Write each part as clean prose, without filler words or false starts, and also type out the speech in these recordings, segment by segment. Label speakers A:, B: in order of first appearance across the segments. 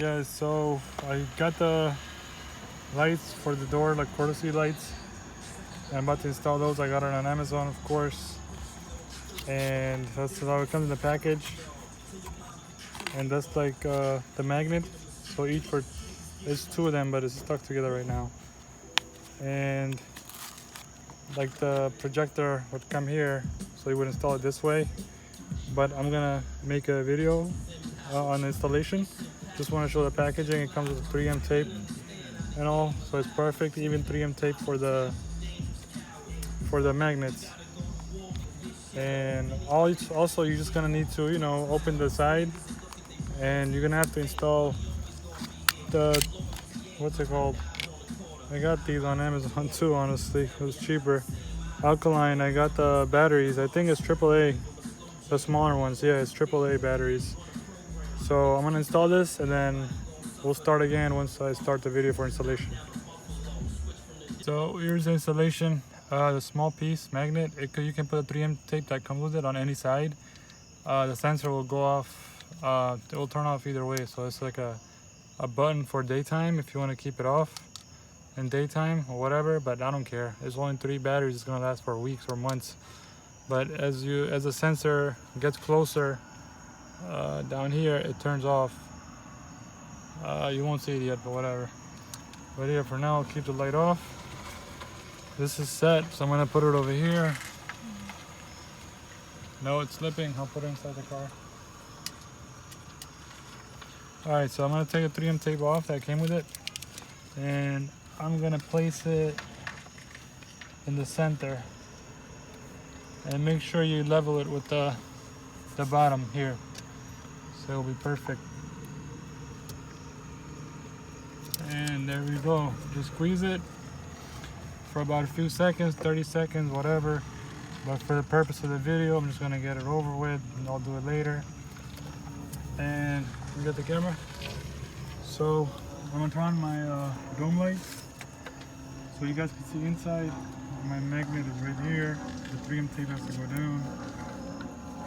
A: guys, so I got the lights for the door, like courtesy lights. I'm about to install those. I got it on Amazon, of course, and that's how it comes in the package. And that's like the magnet, so each for, it's two of them, but it's stuck together right now. And like the projector would come here, so you would install it this way, but I'm gonna make a video on the installation. Just want to show the packaging. It comes with 3M tape and all, so it's perfect. Even 3M tape for the magnets. And also you're just gonna need to, you know, open the side, and you're gonna have to install the, what's it called? I got these on Amazon too, honestly. It was cheaper. Alkaline, I got the batteries. I think it's AAA, the smaller ones. Yeah, it's AAA batteries. So I'm gonna install this, and then we'll start again once I start the video for installation. So here's the installation. The small piece magnet. You can put a 3M tape that comes with it on any side. The sensor will go off. It will turn off either way. So it's like a button for daytime if you want to keep it off in daytime or whatever. But I don't care. There's only 3 batteries. It's gonna last for weeks or months. But as the sensor gets closer, down here it turns off. You won't see it yet, but whatever. But here for now, I'll keep the light off. This is set, so I'm gonna put it over here. No, it's slipping. I'll put it inside the car. Alright, so I'm gonna take a 3M tape off that came with it, and I'm gonna place it in the center. And make sure you level it with the bottom here, so it'll be perfect. And there we go. Just squeeze it for about a few seconds, 30 seconds, whatever. But for the purpose of the video, I'm just gonna get it over with, and I'll do it later. And we got the camera. So I'm gonna turn on my dome light, so you guys can see inside. My magnet is right here. The 3M tape has to go down.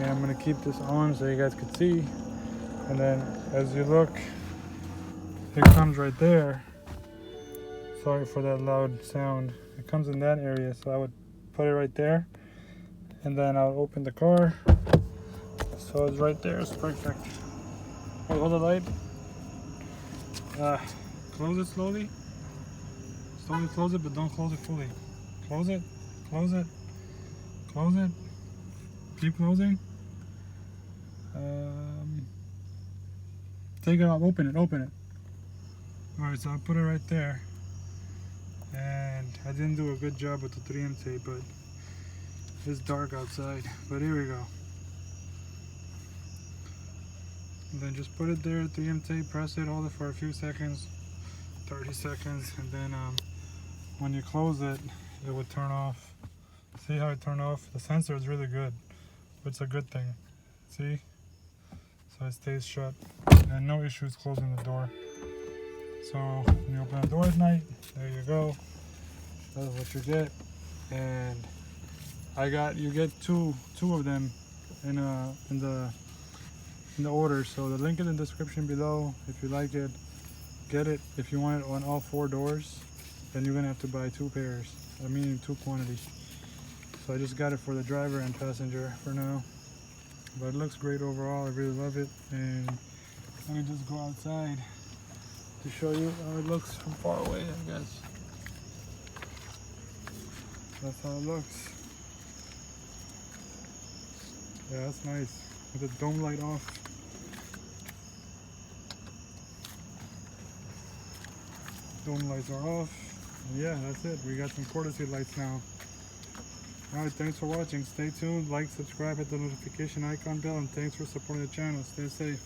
A: And I'm gonna keep this on so you guys can see. And then as you look, it comes right there. Sorry for that loud sound. It comes in that area, so I would put it right there. And then I'll open the car. So it's right there, it's perfect. Hey, hold the light. Close it slowly. Slowly close it, but don't close it fully. Close it, close it, close it. Keep closing. Take it off, open it, open it. Alright, so I put it right there. And I didn't do a good job with the 3M tape, but it's dark outside. But here we go. And then just put it there, 3M tape, press it, hold it for a few seconds, 30 seconds, and then when you close it, it would turn off. See how it turned off? The sensor is really good. It's a good thing. See? So it stays shut. And no issues closing the door. So when you open the door at night, there you go. That's what you get. And you get two of them in the order. So the link in the description below. If you like it, get it. If you want it on all 4 doors, then you're gonna have to buy 2 pairs. I mean 2 quantities. So I just got it for the driver and passenger for now. But it looks great overall. I really love it. And let me just go outside to show you how it looks from far away, I guess. That's how it looks. Yeah, that's nice. With the dome light off. Dome lights are off. And yeah, that's it. We got some courtesy lights now. Alright, thanks for watching. Stay tuned, like, subscribe, hit the notification icon bell, and thanks for supporting the channel. Stay safe.